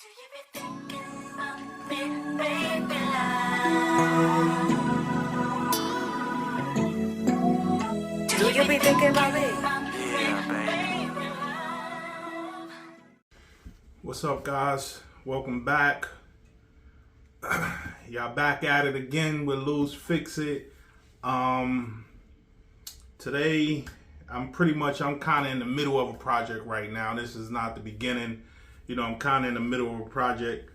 Do you be thinking about me, baby love? Do you be thinking about me? Yeah, baby. What's up, guys? Welcome back. Y'all back at it again with Lose Fix It. Today I'm kind of in the middle of a project right now. This is not the beginning. I'm kind of in the middle of a project.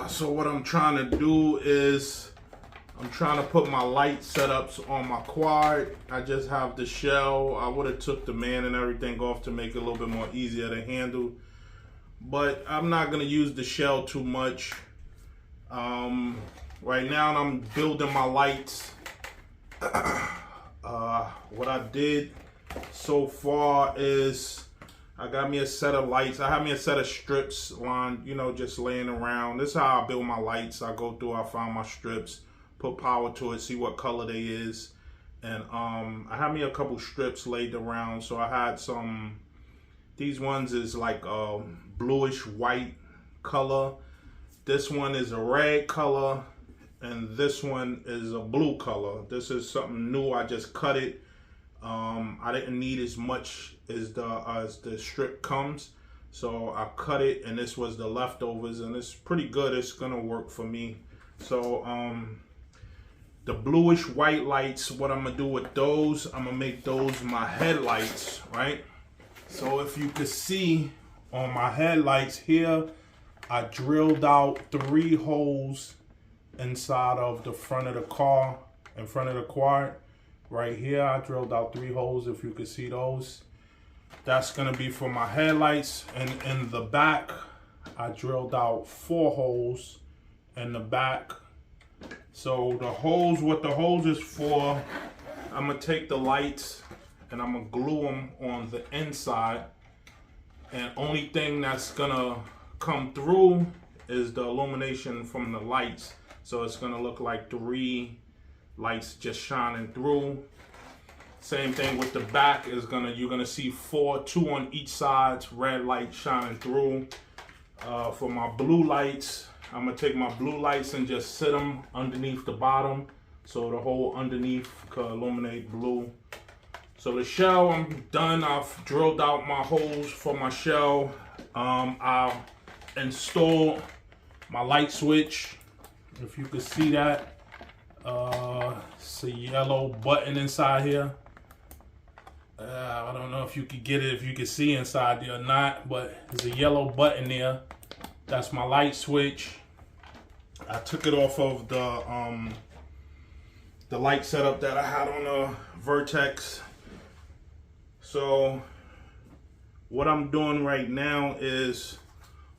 So what I'm trying to do is I'm trying to put my light setups on my quad. I just have the shell. I would have took the man and everything off to make it a little bit more easier to handle. But I'm not going to use the shell too much. Right now I'm building my lights. What I did so far is I got me a set of lights. I have me a set of strips lined, just laying around. This is how I build my lights. I go through, I find my strips, put power to it, see what color they is. And I have me a couple strips laid around. So I had some, these ones is like a bluish white color. This one is a red color. And this one is a blue color. This is something new. I just cut it. I didn't need as much as the strip comes, so I cut it, and this was the leftovers, and it's pretty good. It's gonna work for me. So the bluish white lights, what I'm gonna do with those, I'm gonna make those my headlights, right? So if you could see on my headlights here, I drilled out 3 holes inside of the front of the car, in front of the quad. Right here, I drilled out 3 holes, if you could see those. That's gonna be for my headlights. And in the back, I drilled out 4 holes in the back. So the holes, what the holes is for, I'm gonna take the lights and I'm gonna glue them on the inside. And only thing that's gonna come through is the illumination from the lights. So it's gonna look like 3 lights just shining through. Same thing with the back is you're gonna see 4, 2 on each side, red light shining through. For my blue lights, I'm gonna take my blue lights and just sit them underneath the bottom, so the whole underneath could illuminate blue. So the shell, I'm done. I've drilled out my holes for my shell. I'll install my light switch. If you could see that, it's a yellow button inside here. I don't know if you could get it, if you could see inside there or not, but there's a yellow button there. That's my light switch. I took it off of the light setup that I had on the Vertex. So what I'm doing right now is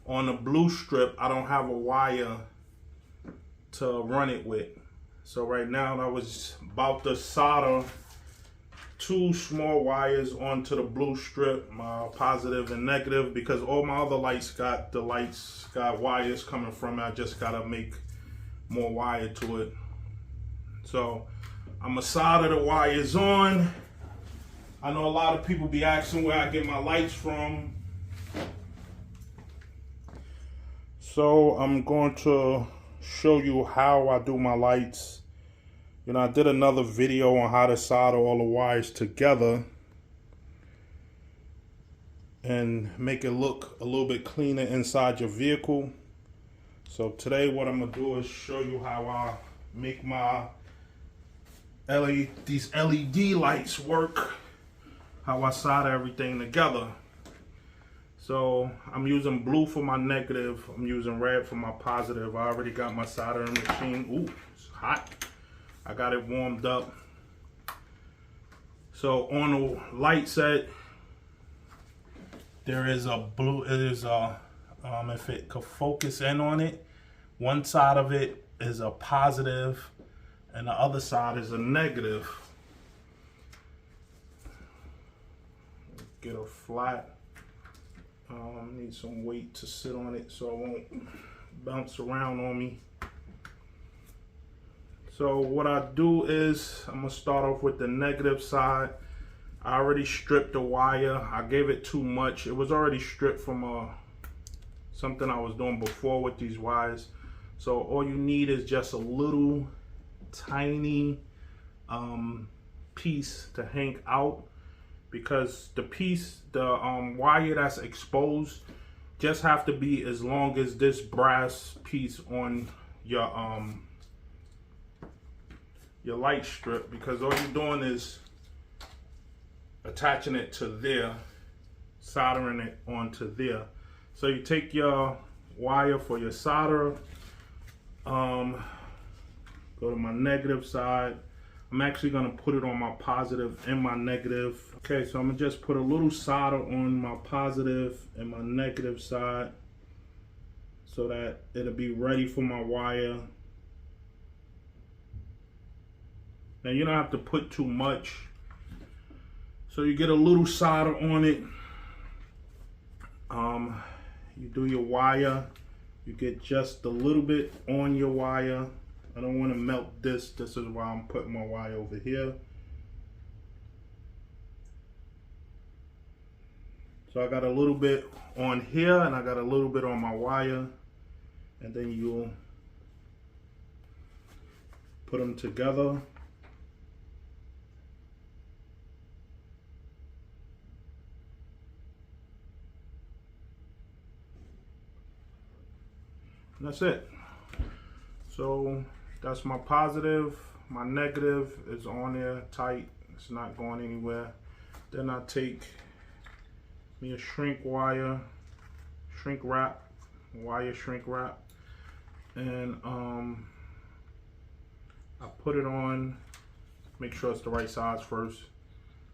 on the blue strip, I don't have a wire to run it with. So right now I was about to solder 2 small wires onto the blue strip, my positive and negative, because all my other lights got wires coming from it. I just gotta make more wire to it. So I'm gonna solder the wires on. I know a lot of people be asking where I get my lights from. So I'm going to show you how I do my lights. I did another video on how to solder all the wires together and make it look a little bit cleaner inside your vehicle. So today what I'm gonna do is show you how I make my these LED lights work, how I solder everything together. So I'm using blue for my negative, I'm using red for my positive. I already got my soldering machine. Ooh, it's hot. I got it warmed up. So on the light set, there is a blue, if it could focus in on it, one side of it is a positive and the other side is a negative. Get a flat. Need some weight to sit on it so it won't bounce around on me. So what I do is I'm gonna start off with the negative side. I already stripped the wire. I gave it too much. It was already stripped from something I was doing before with these wires. So all you need is just a little tiny piece to hang out, because the wire that's exposed just have to be as long as this brass piece on your light strip, because all you're doing is attaching it to there, soldering it onto there. So you take your wire for your solder, go to my negative side. I'm actually gonna put it on my positive and my negative. Okay, so I'm gonna just put a little solder on my positive and my negative side so that it'll be ready for my wire. Now you don't have to put too much. So you get a little solder on it. You do your wire. You get just a little bit on your wire. I don't want to melt this. This is why I'm putting my wire over here. So I got a little bit on here and I got a little bit on my wire. And then you'll put them together. And that's it. So that's my positive. My negative is on there tight. It's not going anywhere. Then I take me a shrink wire, shrink wrap, and I put it on. Make sure it's the right size first.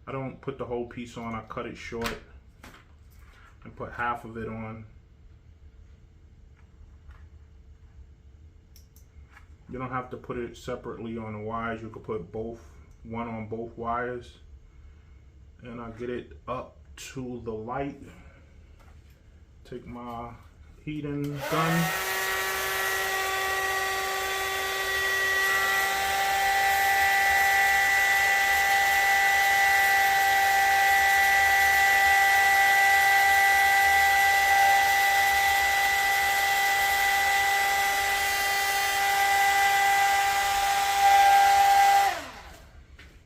I don't put the whole piece on. I cut it short and put half of it on. You don't have to put it separately on the wires. You could put one on both wires. And I get it up to the light. Take my heating gun.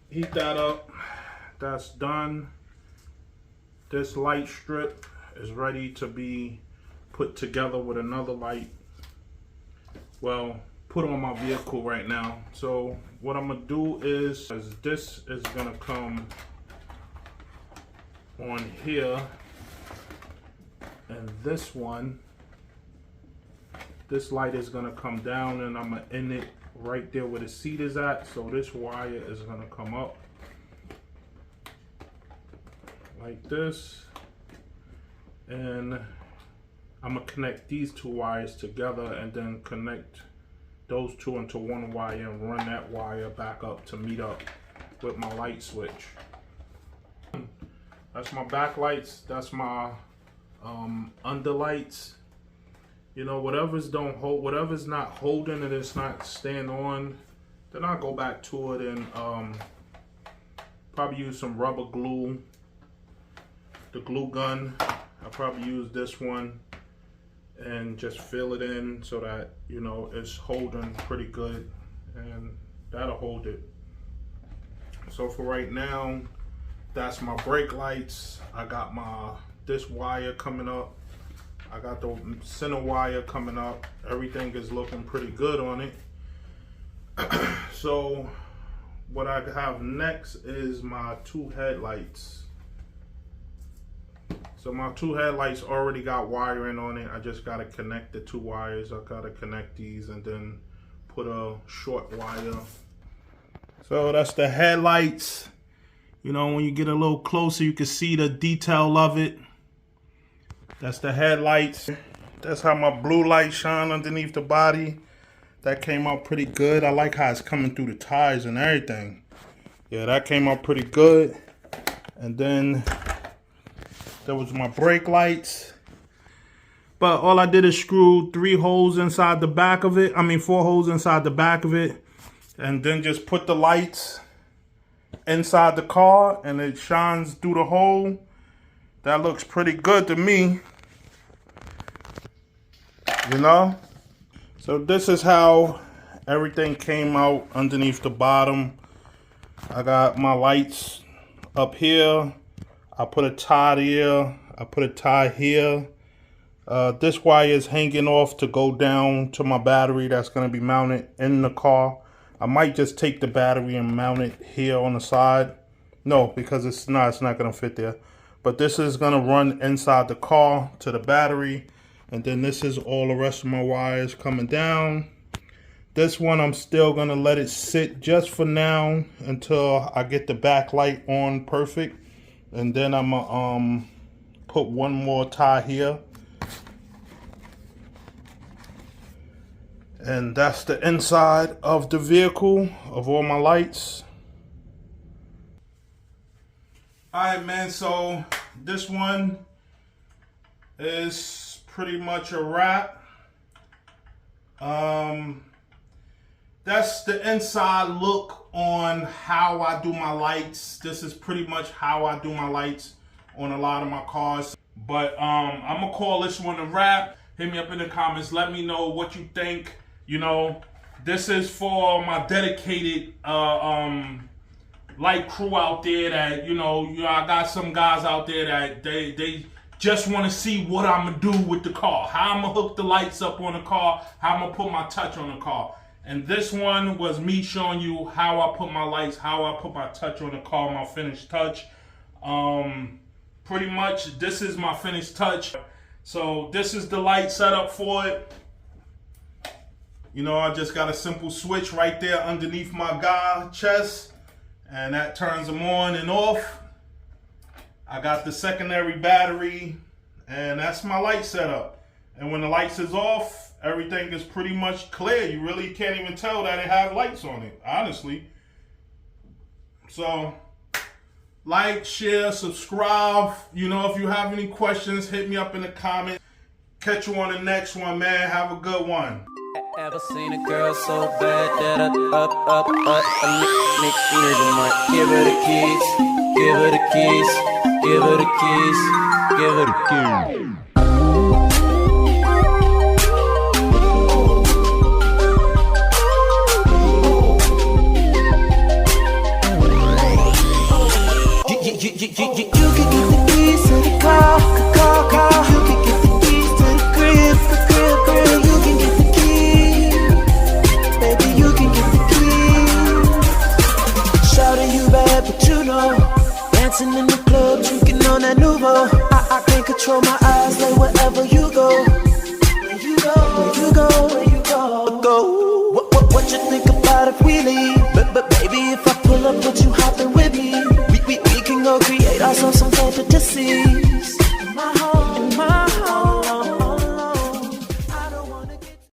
Heat that up. That's done. This light strip is ready to be put together with another light. Well, put on my vehicle right now. So what I'm gonna do is this is gonna come on here, and this light is gonna come down, and I'm gonna end it right there where the seat is at. So this wire is gonna come up like this, and I'm gonna connect these two wires together and then connect those two into one wire and run that wire back up to meet up with my light switch. That's my backlights. That's my underlights. You know, whatever's not holding and it's not staying on, then I'll go back to it and probably use some rubber glue. The glue gun, I'll probably use this one and just fill it in so that, you know, it's holding pretty good, and that'll hold it. So for right now, that's my brake lights. I got this wire coming up. I got the center wire coming up. Everything is looking pretty good on it. So what I have next is my two headlights. So my two headlights already got wiring on it. I just gotta connect the two wires. I gotta connect these and then put a short wire. So that's the headlights. You know, when you get a little closer, you can see the detail of it. That's the headlights. That's how my blue light shine underneath the body. That came out pretty good. I like how it's coming through the tires and everything. Yeah, that came out pretty good. And then there was my brake lights. But all I did is screw 4 holes inside the back of it. And then just put the lights inside the car and it shines through the hole. That looks pretty good to me. you know? So this is how everything came out underneath the bottom. I got my lights up here. I put a tie here. I put a tie here. This wire is hanging off to go down to my battery that's going to be mounted in the car. I might just take the battery and mount it here on the side. No, because it's not going to fit there. But this is going to run inside the car to the battery. And then this is all the rest of my wires coming down. This one I'm still going to let it sit just for now until I get the backlight on perfect. And then I'm going to put one more tie here. And that's the inside of the vehicle of all my lights. Alright, man, so this one is pretty much a wrap. That's the inside look on how I do my lights. This is pretty much how I do my lights on a lot of my cars. But I'm gonna call this one a wrap. Hit me up in the comments. Let me know what you think. You know, this is for my dedicated light crew out there that, you know, I got some guys out there that they just want to see what I'm going to do with the car. How I'm going to hook the lights up on the car. How I'm going to put my touch on the car. And this one was me showing you how I put my lights, how I put my touch on the car, my finished touch. Pretty much this is my finished touch. So this is the light setup for it. You know, I just got a simple switch right there underneath my guy chest, and that turns them on and off. I got the secondary battery, and that's my light setup. And when the lights is off, everything is pretty much clear. You really can't even tell that it has lights on it, honestly. So, like, share, subscribe. You know, if you have any questions, hit me up in the comments. Catch you on the next one, man. Have a good one. Ever seen a girl so bad that a nigga might give her the keys, give her the keys, give her the keys, give her the keys. You can get the keys to the car. You can get the keys to the crib. You can get the keys. Baby, you can get the keys. Shouting you bad, but you know, dancing in the club, drinking on that nouveau. I can't control my eyes, like wherever you go. Where you go, where you go, where you go. What you think about if we leave? But baby, if I pull up, would you hopping with me? We can go create ourselves some fantasy.